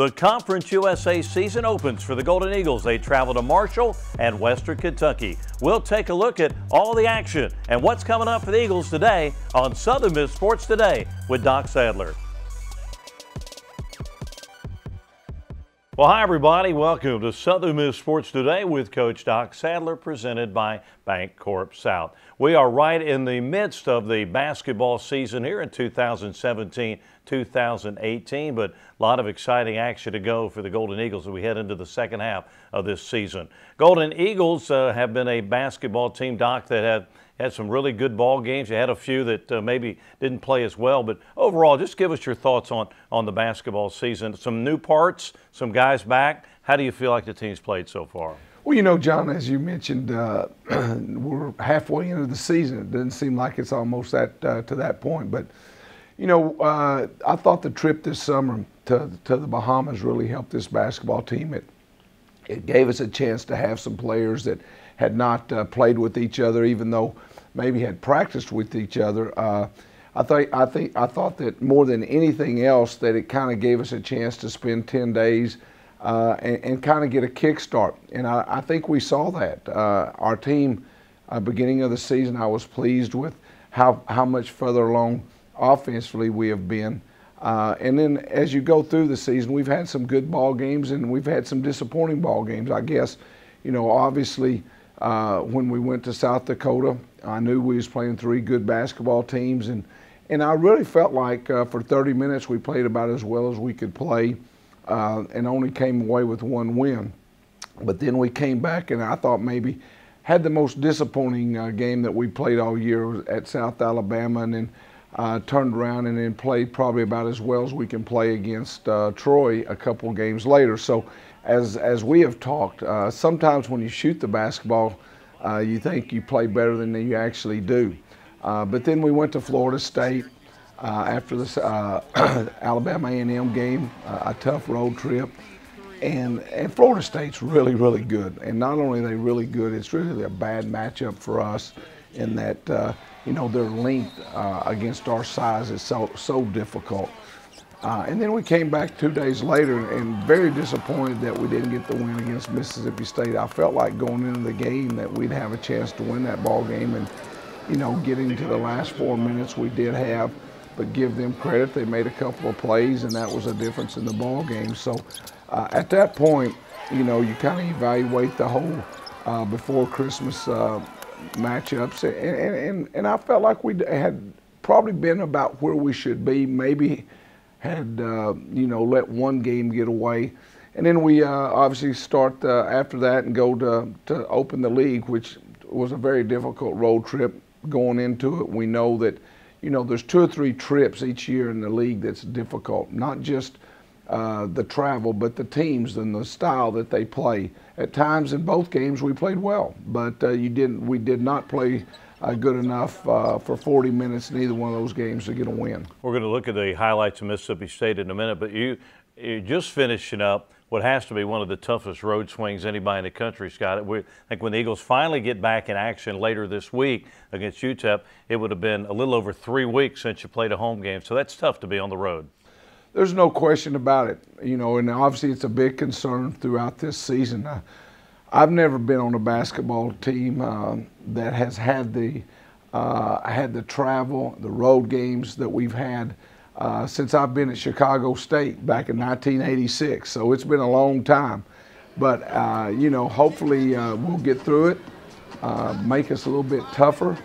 The Conference USA season opens for the Golden Eagles. They travel to Marshall and Western Kentucky. We'll take a look at all the action and what's coming up for the Eagles today on Southern Miss Sports Today with Doc Sadler. Well, hi everybody. Welcome to Southern Miss Sports Today with Coach Doc Sadler, presented by Bancorp South. We are right in the midst of the basketball season here in 2017-2018, but a lot of exciting action to go for the Golden Eagles as we head into the second half of this season. Golden Eagles have been a basketball team, Doc, that had some really good ball games. You had a few that maybe didn't play as well, but overall, just give us your thoughts on the basketball season. Some new parts, some guys back. How do you feel like the team's played so far? Well, you know, John, as you mentioned, we're halfway into the season. It doesn't seem like it's almost to that point. But, you know, I thought the trip this summer to the Bahamas really helped this basketball team. It gave us a chance to have some players that had not played with each other, even though maybe had practiced with each other. I thought that more than anything else, that it kind of gave us a chance to spend 10 days and kind of get a kickstart. And I think we saw that. Our team, beginning of the season, I was pleased with how much further along offensively we have been. And then as you go through the season, we've had some good ball games and we've had some disappointing ball games. I guess, you know, obviously when we went to South Dakota, I knew we was playing three good basketball teams, and I really felt like for 30 minutes we played about as well as we could play. And only came away with one win. But then we came back and I thought maybe had the most disappointing game that we played all year at South Alabama, and then turned around and then played probably about as well as we can play against Troy a couple games later. So as we have talked, sometimes when you shoot the basketball, you think you play better than you actually do. But then we went to Florida State. After this Alabama A&M game, a tough road trip, and Florida State's really, really good. And not only are they really good, it's really a bad matchup for us in that you know, their length against our size is so difficult. And then we came back 2 days later and very disappointed that we didn't get the win against Mississippi State. I felt like going into the game that we'd have a chance to win that ball game, and you know, getting to the last 4 minutes we did have. But give them credit, they made a couple of plays, and that was a difference in the ball game. So at that point, you know, you kind of evaluate the whole before Christmas matchups, and I felt like we had probably been about where we should be. Maybe had you know, let one game get away, and then we obviously start after that and go to open the league, which was a very difficult road trip going into it. We know that, you know, there's 2 or 3 trips each year in the league that's difficult, not just the travel, but the teams and the style that they play. At times in both games we played well, but we did not play good enough for 40 minutes in either one of those games to get a win. We're going to look at the highlights of Mississippi State in a minute, but you're just finishing up what has to be one of the toughest road swings anybody in the country's got. I think when the Eagles finally get back in action later this week against UTEP, it would have been a little over 3 weeks since you played a home game. So that's tough to be on the road. There's no question about it. You know, and obviously it's a big concern throughout this season. I've never been on a basketball team that has had the travel, the road games that we've had since I've been at Chicago State back in 1986. So it's been a long time. But, you know, hopefully we'll get through it, make us a little bit tougher.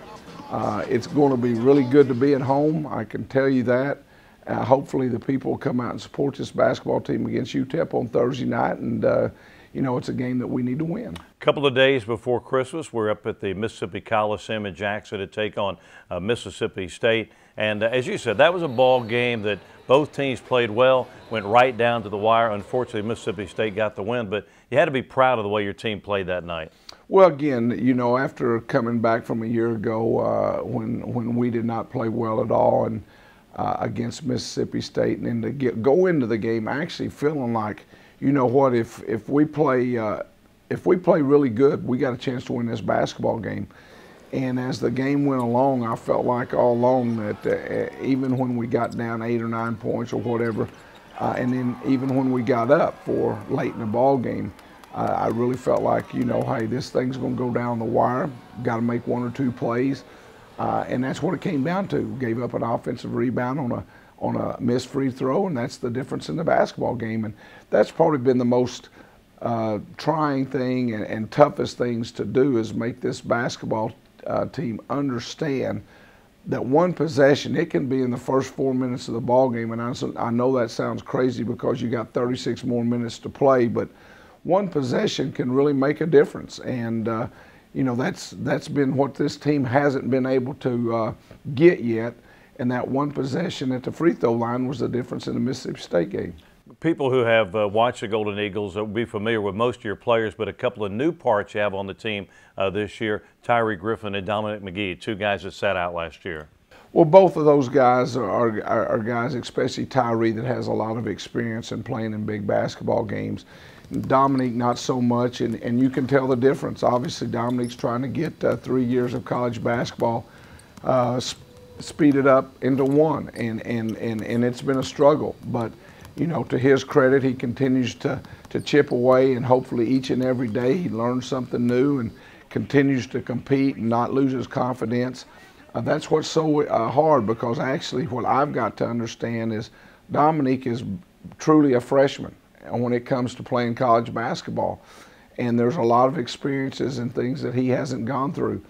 It's going to be really good to be at home, I can tell you that. Hopefully the people will come out and support this basketball team against UTEP on Thursday night, and you know, it's a game that we need to win. A couple of days before Christmas, we're up at the Mississippi Coliseum in Jackson to take on Mississippi State. And as you said, that was a ball game that both teams played well, went right down to the wire. Unfortunately, Mississippi State got the win, but you had to be proud of the way your team played that night. Well, again, you know, after coming back from a year ago when we did not play well at all and against Mississippi State, and then to go into the game actually feeling like, you know what, if we play really good, we got a chance to win this basketball game. And as the game went along, I felt like all along that even when we got down 8 or 9 points or whatever, And then even when we got up for late in the ball game, I really felt like, you know, hey, this thing's going to go down the wire. Got to make 1 or 2 plays. And that's what it came down to. Gave up an offensive rebound on a missed free throw, and that's the difference in the basketball game. And that's probably been the most trying thing and toughest things to do, is make this basketball team understand that one possession, it can be in the first 4 minutes of the ball game. And I know that sounds crazy because you got 36 more minutes to play, but one possession can really make a difference. And you know, that's been what this team hasn't been able to get yet. And that one possession at the free throw line was the difference in the Mississippi State game. People who have watched the Golden Eagles will be familiar with most of your players, but a couple of new parts you have on the team this year, Tyree Griffin and Dominic McGee, 2 guys that sat out last year. Well, both of those guys are guys, especially Tyree, that has a lot of experience in playing in big basketball games. Dominic, not so much, and you can tell the difference. Obviously, Dominic's trying to get 3 years of college basketball speeded up into 1, and it's been a struggle. But you know, to his credit, he continues to chip away, and hopefully each and every day he learns something new and continues to compete and not lose his confidence. That's what's so hard, because actually what I've got to understand is Dominic is truly a freshman when it comes to playing college basketball, and there's a lot of experiences and things that he hasn't gone through.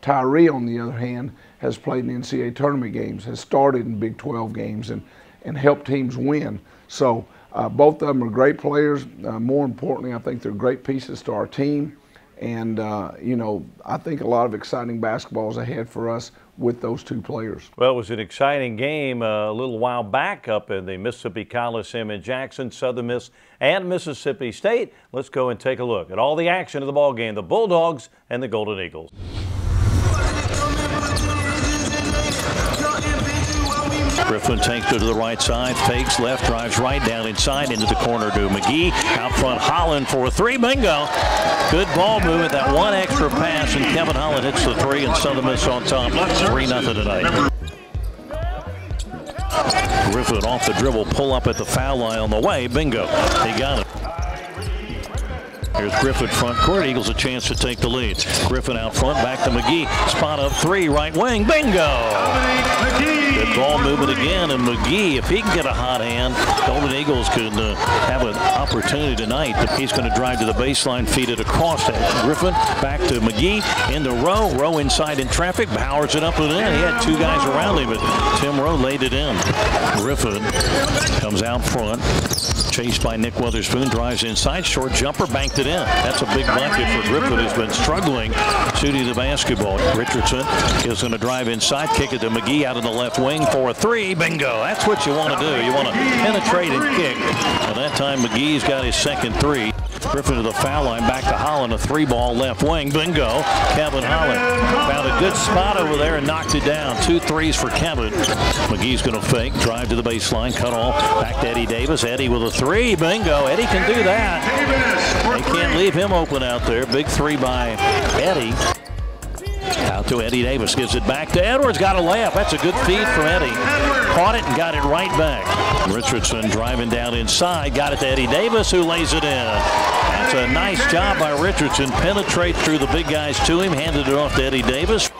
Tyree, on the other hand, has played in NCAA tournament games, has started in Big 12 games, and helped teams win. So both of them are great players. More importantly, I think they're great pieces to our team. And, you know, I think a lot of exciting basketball is ahead for us with those 2 players. Well, it was an exciting game a little while back up in the Mississippi Coliseum in Jackson, Southern Miss and Mississippi State. Let's go and take a look at all the action of the ball game, the Bulldogs and the Golden Eagles. Griffin takes it to the right side, fakes left, drives right down inside into the corner to McGee. Out front, Holland for a 3. Bingo. Good ball movement. That one extra pass, and Kevin Holland hits the 3, and Southern Miss on top. 3-0 tonight. Griffin off the dribble, pull up at the foul line on the way. Bingo. He got it. Here's Griffin front court. Eagles a chance to take the lead. Griffin out front, back to McGee. Spot up 3, right wing. Bingo! Good ball movement again, and McGee, if he can get a hot hand, Golden Eagles could have an opportunity tonight. If he's going to drive to the baseline, feed it across it. Griffin back to McGee into Rowe. Rowe inside in traffic, powers it up and in. He had 2 guys around him, but Tim Rowe laid it in. Griffin comes out front, chased by Nick Weatherspoon, drives inside, short jumper, banked it in. That's a big bucket for Griffin, who's been struggling shooting the basketball. Richardson is going to drive inside, kick it to McGee out of the left wing for a 3. Bingo. That's what you want to do. You want to penetrate and kick. At that time, McGee's got his second 3. Griffin to the foul line, back to Holland, a 3-ball left wing. Bingo. Kevin Holland found a good spot over there and knocked it down. 2 threes for Kevin. McGee's going to fake, drive to the baseline, cut off, back to Eddie Davis. Eddie with a 3. Bingo. Eddie can do that. They can't leave him open out there. Big 3 by Eddie. Out to Eddie Davis, gives it back to Edwards, got a layup. That's a good feed from Eddie. Caught it and got it right back. Richardson driving down inside, got it to Eddie Davis, who lays it in. That's a nice job by Richardson. Penetrate through the big guys to him, handed it off to Eddie Davis.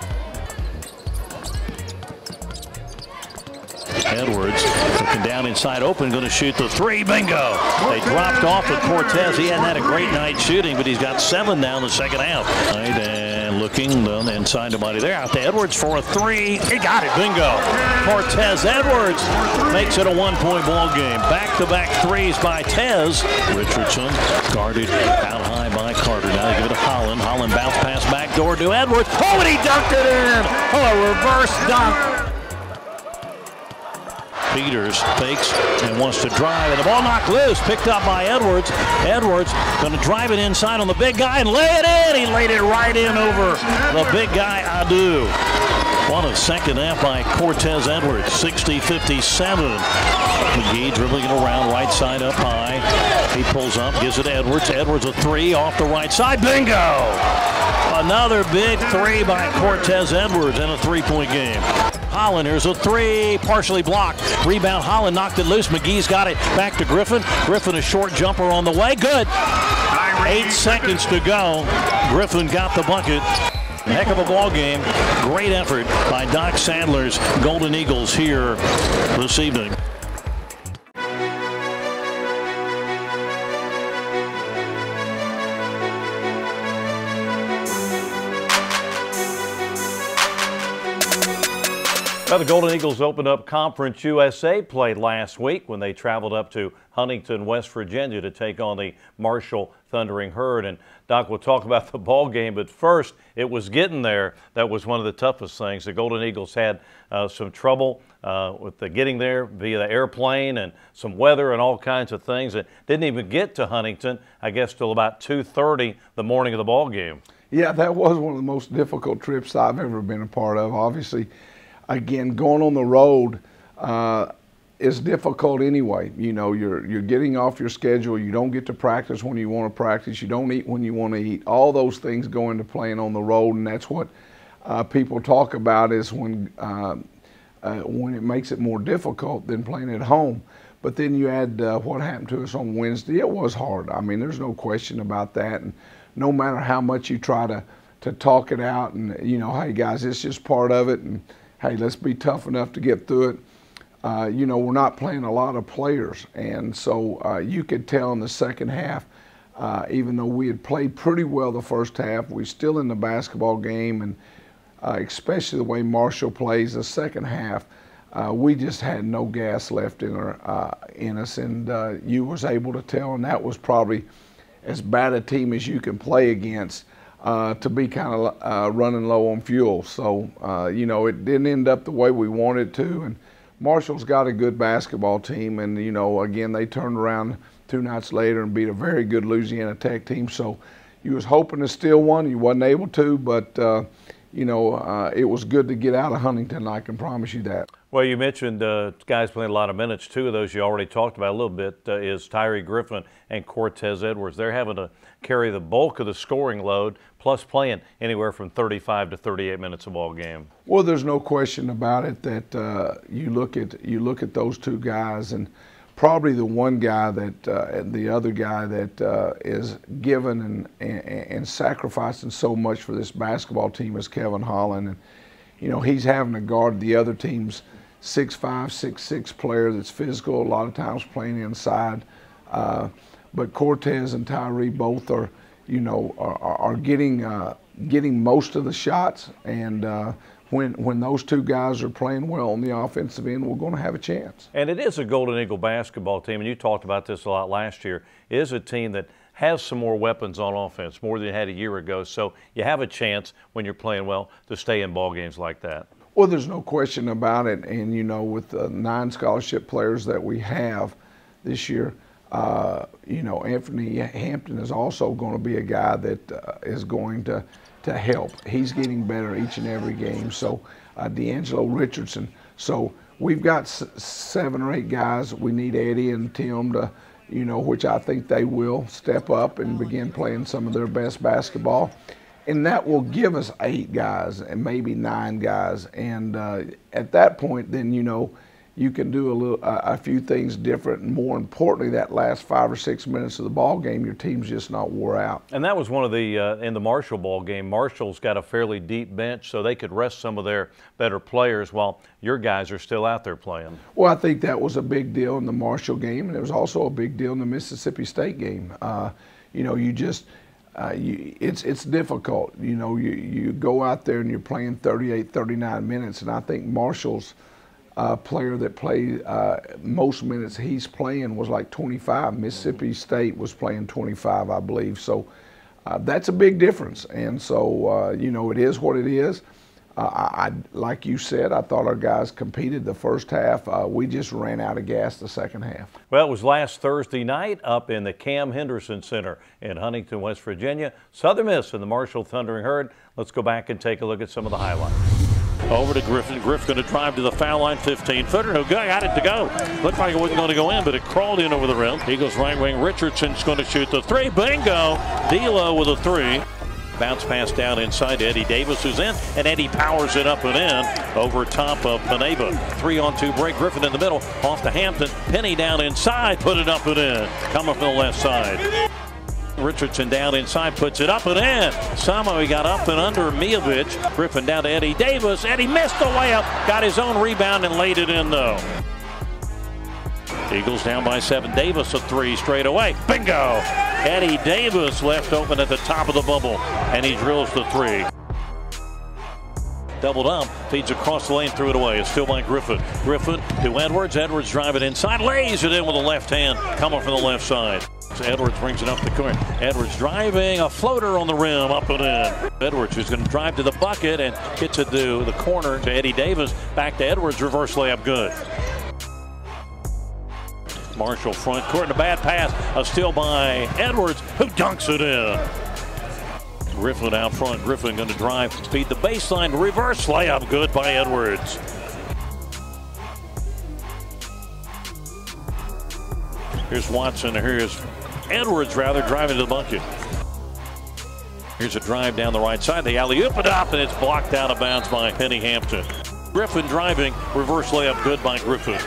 Edwards looking down inside open, going to shoot the 3. Bingo. They dropped off with Cortez. He hadn't had a great night shooting, but he's got 7 now in the second half. Right, and looking inside nobody there. Out to Edwards for a 3. He got it. Bingo. Cortez Edwards makes it a 1-point ball game. Back-to-back 3s by Tez. Richardson guarded out high by Carter. Now they give it to Holland. Holland bounce pass back door to Edwards. Oh, and he dunked it in. Oh, a reverse dunk. Peters fakes and wants to drive, and the ball knocked loose, picked up by Edwards. Edwards going to drive it inside on the big guy and lay it in. He laid it right in over the big guy, Adu. What a second half by Cortez Edwards, 60-57. McGee dribbling it around, right side up high. He pulls up, gives it to Edwards. Edwards a 3 off the right side. Bingo! Another big 3 by Cortez Edwards in a 3-point game. Holland. Here's a three, partially blocked. Rebound, Holland knocked it loose. McGee's got it back to Griffin. Griffin, a short jumper on the way. Good. 8 seconds to go. Griffin got the bucket. Heck of a ball game. Great effort by Doc Sadler's Golden Eagles here this evening. Well, the Golden Eagles opened up Conference USA play last week when they traveled up to Huntington, West Virginia to take on the Marshall Thundering Herd. And Doc will talk about the ball game, but first it was getting there. That was one of the toughest things. The Golden Eagles had some trouble with the getting there via the airplane and some weather and all kinds of things. It didn't even get to Huntington, I guess, till about 2:30 the morning of the ball game. Yeah, that was one of the most difficult trips I've ever been a part of. Obviously, again, going on the road is difficult anyway. You know, you're getting off your schedule. You don't get to practice when you want to practice. You don't eat when you want to eat. All those things go into playing on the road, and that's what people talk about is when it makes it more difficult than playing at home. But then you add what happened to us on Wednesday. It was hard. I mean, there's no question about that. And no matter how much you try to talk it out and, you know, hey, guys, it's just part of it. And hey, let's be tough enough to get through it. You know, we're not playing a lot of players, and so you could tell in the second half, even though we had played pretty well the first half, we're still in the basketball game, and especially the way Marshall plays the second half, we just had no gas left in us, and you was able to tell, and that was probably as bad a team as you can play against. To be kind of running low on fuel. So, you know, it didn't end up the way we wanted to. And Marshall's got a good basketball team. And, you know, again, they turned around 2 nights later and beat a very good Louisiana Tech team. So you was hoping to steal one. You wasn't able to. But, you know, it was good to get out of Huntington, I can promise you that. Well, you mentioned guys playing a lot of minutes. 2 of those you already talked about a little bit is Tyree Griffin and Cortez Edwards. They're having to carry the bulk of the scoring load, plus playing anywhere from 35 to 38 minutes a ball game. Well, there's no question about it that you look at those 2 guys, and probably the one guy that and the other guy that is given and sacrificing so much for this basketball team is Kevin Holland. And you know, he's having to guard the other team's 6'5", 6'6" player that's physical, a lot of times playing inside. But Cortez and Tyree both are, you know, are getting most of the shots. And when those 2 guys are playing well on the offensive end, we're going to have a chance. And it is a Golden Eagle basketball team, and you talked about this a lot last year. It is a team that has some more weapons on offense, more than you had a year ago. So you have a chance when you're playing well to stay in ball games like that. Well, there's no question about it. And, you know, with the 9 scholarship players that we have this year, you know, Anthony Hampton is also going to be a guy that is going to help. He's getting better each and every game. So D'Angelo Richardson. So we've got 7 or 8 guys. We need Eddie and Tim to, you know, which I think they will step up and begin playing some of their best basketball. And that will give us 8 guys and maybe 9 guys. And at that point, then, you know, you can do a few things different. And more importantly, that last 5 or 6 minutes of the ball game, your team's just not wore out. And that was one of the, in the Marshall ball game, Marshall's got a fairly deep bench, so they could rest some of their better players while your guys are still out there playing. Well, I think that was a big deal in the Marshall game, and it was also a big deal in the Mississippi State game. You know, you just, it's difficult. You know, you go out there and you're playing 38, 39 minutes, and I think Marshall's player that played most minutes he's playing was like 25. Mississippi State was playing 25, I believe. So that's a big difference. And so, you know, it is what it is. Like you said, I thought our guys competed the first half. We just ran out of gas the second half. Well, it was last Thursday night up in the Cam Henderson Center in Huntington, West Virginia. Southern Miss and the Marshall Thundering Herd. Let's go back and take a look at some of the highlights. Over to Griffin. Griffin going to drive to the foul line, 15-footer. No good. Got it to go. Looked like it wasn't going to go in, but it crawled in over the rim. Eagles right wing. Richardson's going to shoot the 3. Bingo. D'Lo with a 3. Bounce pass down inside to Eddie Davis, who's in, and Eddie powers it up and in over top of Paneva. 3-on-2 break. Griffin in the middle, off to Hampton. Penny down inside, put it up and in. Coming from the left side. Richardson down inside, puts it up and in. Somehow he got up and under Mijovic. Griffin down to Eddie Davis. Eddie missed the layup, got his own rebound and laid it in though. Eagles down by 7. Davis a 3 straight away. Bingo! Eddie Davis left open at the top of the bubble, and he drills the 3. Doubled up, feeds across the lane, threw it away. It's still by Griffin. Griffin to Edwards. Edwards driving inside, lays it in with the left hand, coming from the left side. So Edwards brings it up the court. Edwards driving, a floater on the rim, up and in. Edwards who's going to drive to the bucket and gets it to the corner to Eddie Davis. Back to Edwards, reverse layup, good. Marshall front court and a bad pass. A steal by Edwards, who dunks it in. Griffin out front. Griffin going to drive, feed the baseline, reverse layup, good by Edwards. Here's Watson, here's Edwards rather, driving to the bucket. Here's a drive down the right side. They alley-oop it up, and it's blocked out of bounds by Penny Hampton. Griffin driving, reverse layup, good by Griffin.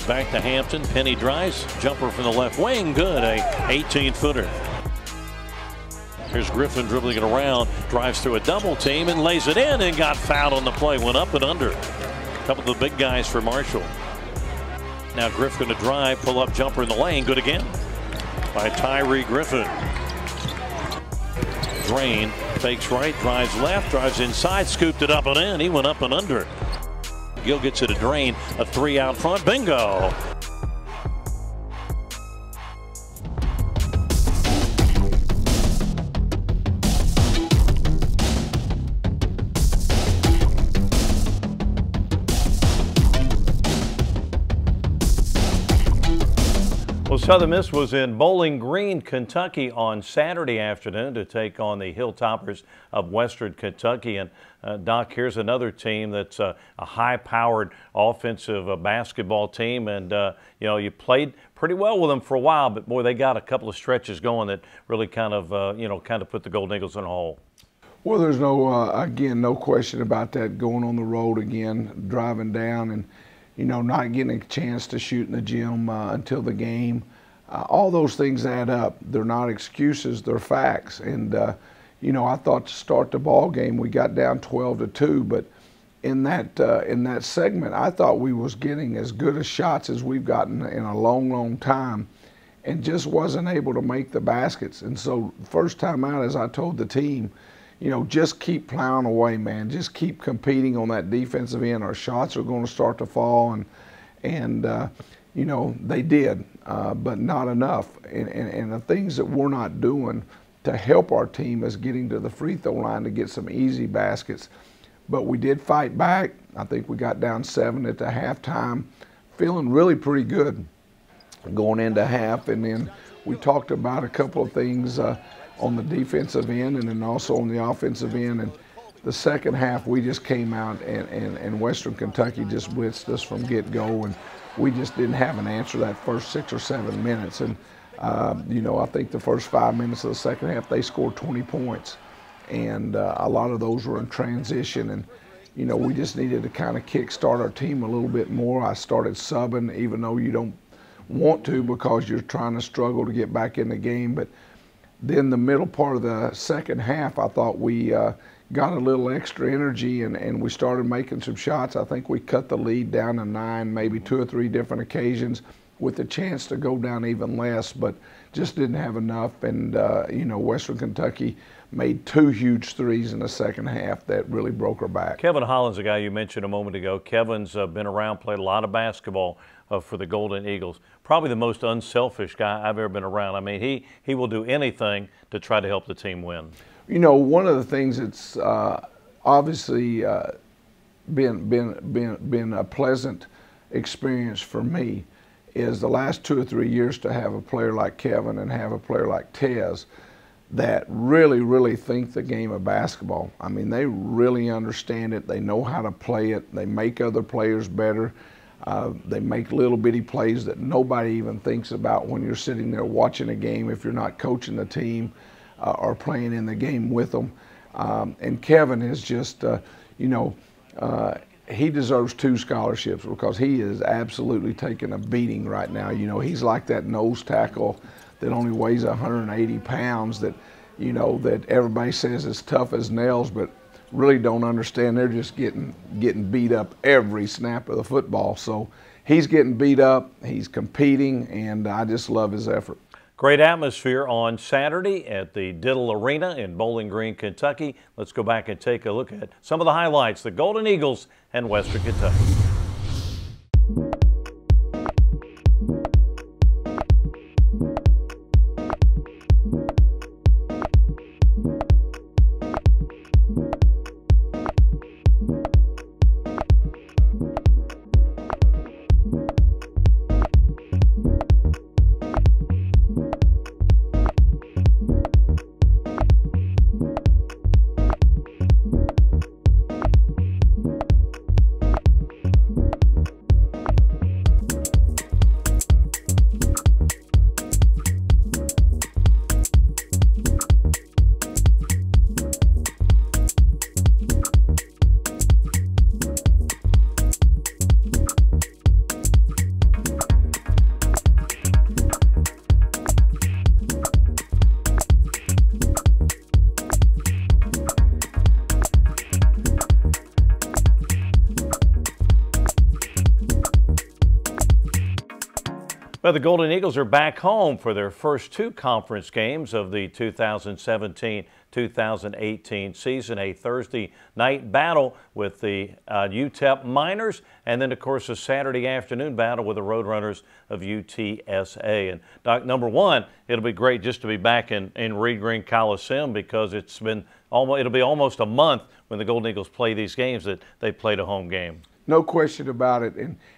Back to Hampton. Penny drives. Jumper from the left wing. Good. A 18-footer. Here's Griffin dribbling it around. Drives through a double team and lays it in and got fouled on the play. Went up and under. A couple of the big guys for Marshall. Now Griffin to drive. Pull up jumper in the lane. Good again by Tyree Griffin. Drain. Fakes right. Drives left. Drives inside. Scooped it up and in. He went up and under. Gill gets it a drain, a 3 out front, bingo. Well, Southern Miss was in Bowling Green, Kentucky on Saturday afternoon to take on the Hilltoppers of Western Kentucky. And Doc, here's another team that's a high-powered offensive basketball team. And, you know, you played pretty well with them for a while, but, boy, they got a couple of stretches going that really kind of, you know, kind of put the Golden Eagles in a hole. Well, there's no, again, no question about that, going on the road again, driving down and, you know, not getting a chance to shoot in the gym until the game. All those things add up. They're not excuses, they're facts. And, you know, I thought to start the ball game, we got down 12-2, but in that segment, I thought we was getting as good a shots as we've gotten in a long, long time, and just wasn't able to make the baskets. And so first time out, as I told the team, you know, just keep plowing away, man. Just keep competing on that defensive end. Our shots are going to start to fall, and you know, they did, but not enough. And the things that we're not doing to help our team is getting to the free throw line to get some easy baskets. But we did fight back. I think we got down 7 at the halftime, feeling really pretty good going into half. And then we talked about a couple of things on the defensive end and then also on the offensive end. And the second half, we just came out and Western Kentucky just blitzed us from get-go, and we just didn't have an answer that first 6 or 7 minutes. And, you know, I think the first 5 minutes of the second half, they scored 20 points. And a lot of those were in transition. And, you know, we just needed to kind of kickstart our team a little bit more. I started subbing, even though you don't want to because you're trying to struggle to get back in the game. But then the middle part of the second half, I thought we got a little extra energy and we started making some shots. I think we cut the lead down to 9, maybe 2 or 3 different occasions with the chance to go down even less, but just didn't have enough. And, you know, Western Kentucky made 2 huge threes in the second half that really broke our back. Kevin Holland's a guy you mentioned a moment ago. Kevin's been around, played a lot of basketball for the Golden Eagles. Probably the most unselfish guy I've ever been around. I mean, he will do anything to try to help the team win. You know, one of the things that's obviously been a pleasant experience for me is the last 2 or 3 years to have a player like Kevin and have a player like Tez that really, really think the game of basketball. I mean, they really understand it. They know how to play it. They make other players better. They make little bitty plays that nobody even thinks about when you're sitting there watching a game if you're not coaching the team or playing in the game with them. And Kevin is just, he deserves 2 scholarships because he is absolutely taking a beating right now. He's like that nose tackle that only weighs 180 pounds that, that everybody says is tough as nails, but really don't understand. They're just getting beat up every snap of the football. So he's getting beat up, he's competing, and I just love his effort. Great atmosphere on Saturday at the Diddle Arena in Bowling Green, Kentucky. Let's go back and take a look at some of the highlights, the Golden Eagles and Western Kentucky. Well, the Golden Eagles are back home for their first 2 conference games of the 2017-2018 season, a Thursday night battle with the UTEP Miners, and then, of course, a Saturday afternoon battle with the Roadrunners of UTSA. And, Doc, number one, it'll be great just to be back in Reed Green Coliseum because it'll be almost a month when the Golden Eagles play these games that they played a home game. No question about it,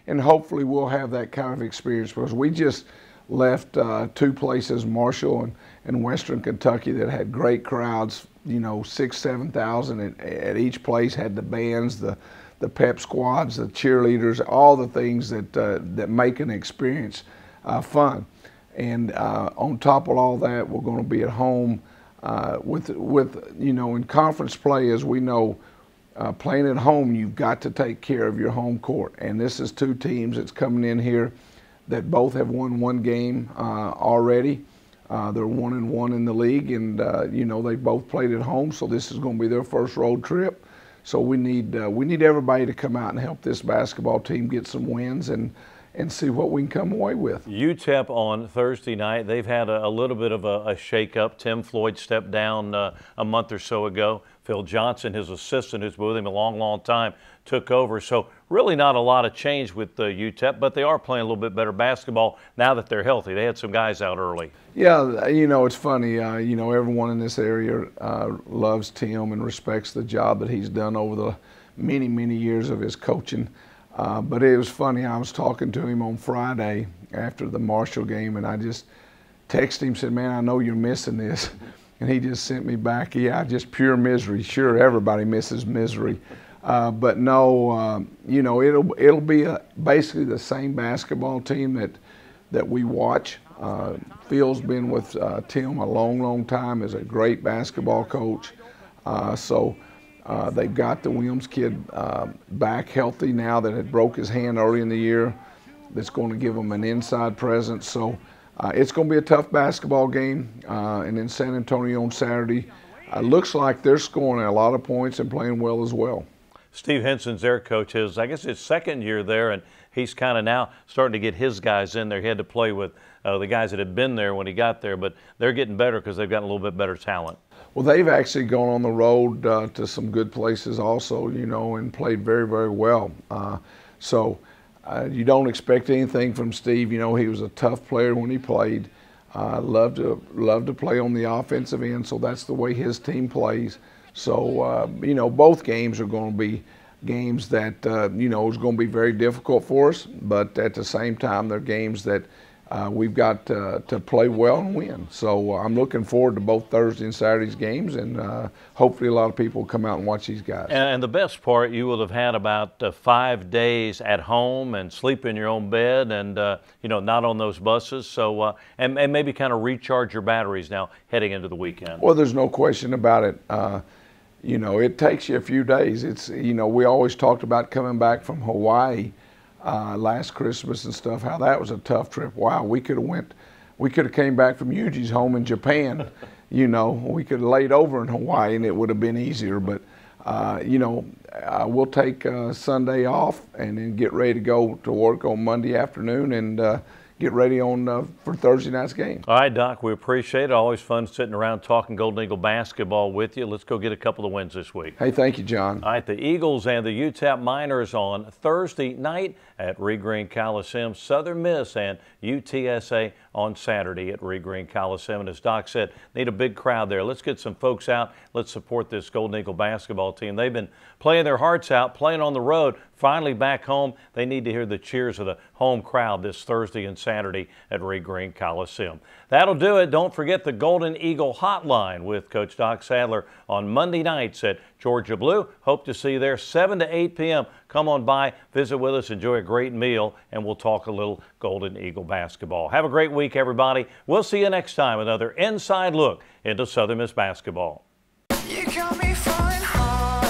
and hopefully we'll have that kind of experience because we just left 2 places, Marshall and Western Kentucky, that had great crowds, 6,000, 7,000 at each place, had the bands, the pep squads, the cheerleaders, all the things that make an experience fun. And on top of all that, we're going to be at home with in conference play, as we know, playing at home, you've got to take care of your home court. And this is 2 teams that's coming in here that both have won 1 game already. They're 1-1 in the league, and they both played at home. So this is going to be their first road trip. So we need everybody to come out and help this basketball team get some wins and see what we can come away with. UTEP on Thursday night, they've had a little bit of a shake-up. Tim Floyd stepped down a month or so ago. Phil Johnson, his assistant, who's been with him a long, long time, took over. So really not a lot of change with UTEP, but they are playing a little bit better basketball now that they're healthy. They had some guys out early. Yeah, it's funny. Everyone in this area loves Tim and respects the job that he's done over the many, many years of his coaching. But it was funny. I was talking to him on Friday after the Marshall game, and I just texted him, said, "Man, I know you're missing this." And he just sent me back, "Yeah, just pure misery." Sure, everybody misses misery. But no, it'll be basically the same basketball team that we watch. Phil's been with Tim a long, long time, is a great basketball coach. So they've got the Williams kid back healthy now that had broke his hand early in the year. That's going to give them an inside presence. So it's going to be a tough basketball game. And in San Antonio on Saturday, looks like they're scoring a lot of points and playing well as well. Steve Henson's their coach. I guess his second year there, and he's kind of now starting to get his guys in there. He had to play with the guys that had been there when he got there, but they're getting better because they've got a little bit better talent. Well, they've actually gone on the road to some good places also, and played very, very well. So you don't expect anything from Steve. He was a tough player when he played. Loved to play on the offensive end, so that's the way his team plays. So, both games are going to be games that, is going to be very difficult for us, but at the same time, they're games that we've got to play well and win. So I'm looking forward to both Thursday and Saturday's games, and hopefully a lot of people will come out and watch these guys. And the best part, you will have had about 5 days at home and sleep in your own bed, and not on those buses. So and maybe kind of recharge your batteries now heading into the weekend. Well, there's no question about it. It takes you a few days. It's we always talked about coming back from Hawaii last Christmas and stuff, how that was a tough trip. Wow, we could have came back from Yuji's home in Japan. We could have laid over in Hawaii and it would have been easier. But we'll take Sunday off and then get ready to go to work on Monday afternoon and get ready for Thursday night's game. All right, Doc, we appreciate it. Always fun sitting around talking Golden Eagle basketball with you. Let's go get a couple of wins this week. Hey, thank you, John. All right, the Eagles and the UTEP Miners on Thursday night at Reed Green Coliseum. Southern Miss and UTSA on Saturday at Reed Green Coliseum. And as Doc said, need a big crowd there. Let's get some folks out. Let's support this Golden Eagle basketball team. They've been playing their hearts out, playing on the road. Finally back home, they need to hear the cheers of the home crowd this Thursday and Saturday at Reed Green Coliseum. That'll do it. Don't forget the Golden Eagle Hotline with Coach Doc Sadler on Monday nights at Georgia Blue. Hope to see you there 7 to 8 p.m. Come on by, visit with us, enjoy a great meal, and we'll talk a little Golden Eagle basketball. Have a great week, everybody. We'll see you next time. Another inside look into Southern Miss basketball. You got me falling hard,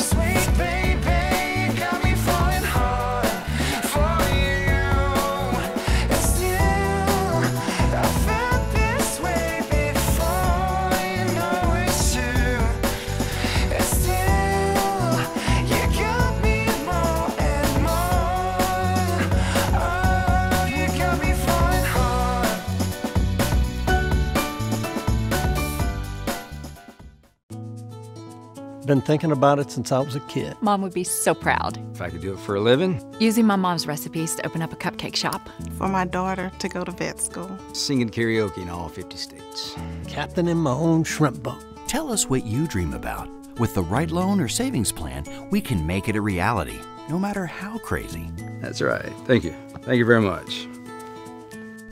sweet baby, got me falling hard for you. And still, I felt this way before, you know it's true. And still, you got me more and more. Oh, you got me falling hard. Been thinking about it since I was a kid. Mom would be so proud. If I could do it for a living. Using my mom's recipes to open up a cupcake shop. For my daughter to go to vet school. Singing karaoke in all 50 states. Captaining my own shrimp boat. Tell us what you dream about. With the right loan or savings plan, we can make it a reality, no matter how crazy. That's right. Thank you. Thank you very much.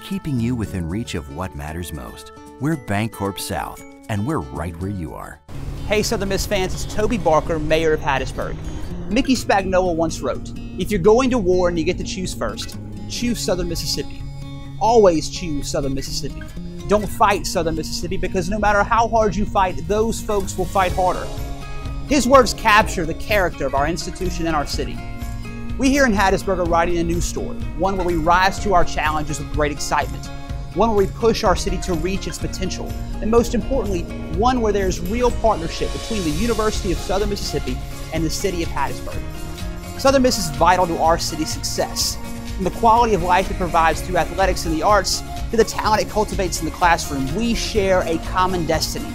Keeping you within reach of what matters most. We're Bancorp South, and we're right where you are. Hey Southern Miss fans, it's Toby Barker, Mayor of Hattiesburg. Mickey Spagnola once wrote, if you're going to war and you get to choose first, choose Southern Mississippi. Always choose Southern Mississippi. Don't fight Southern Mississippi because no matter how hard you fight, those folks will fight harder. His words capture the character of our institution and our city. We here in Hattiesburg are writing a new story, one where we rise to our challenges with great excitement, one where we push our city to reach its potential, and most importantly, one where there's real partnership between the University of Southern Mississippi and the city of Hattiesburg. Southern Miss is vital to our city's success, from the quality of life it provides through athletics and the arts to the talent it cultivates in the classroom. We share a common destiny.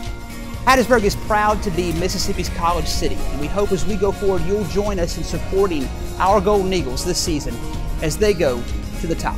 Hattiesburg is proud to be Mississippi's college city, and we hope as we go forward you'll join us in supporting our Golden Eagles this season as they go to the top.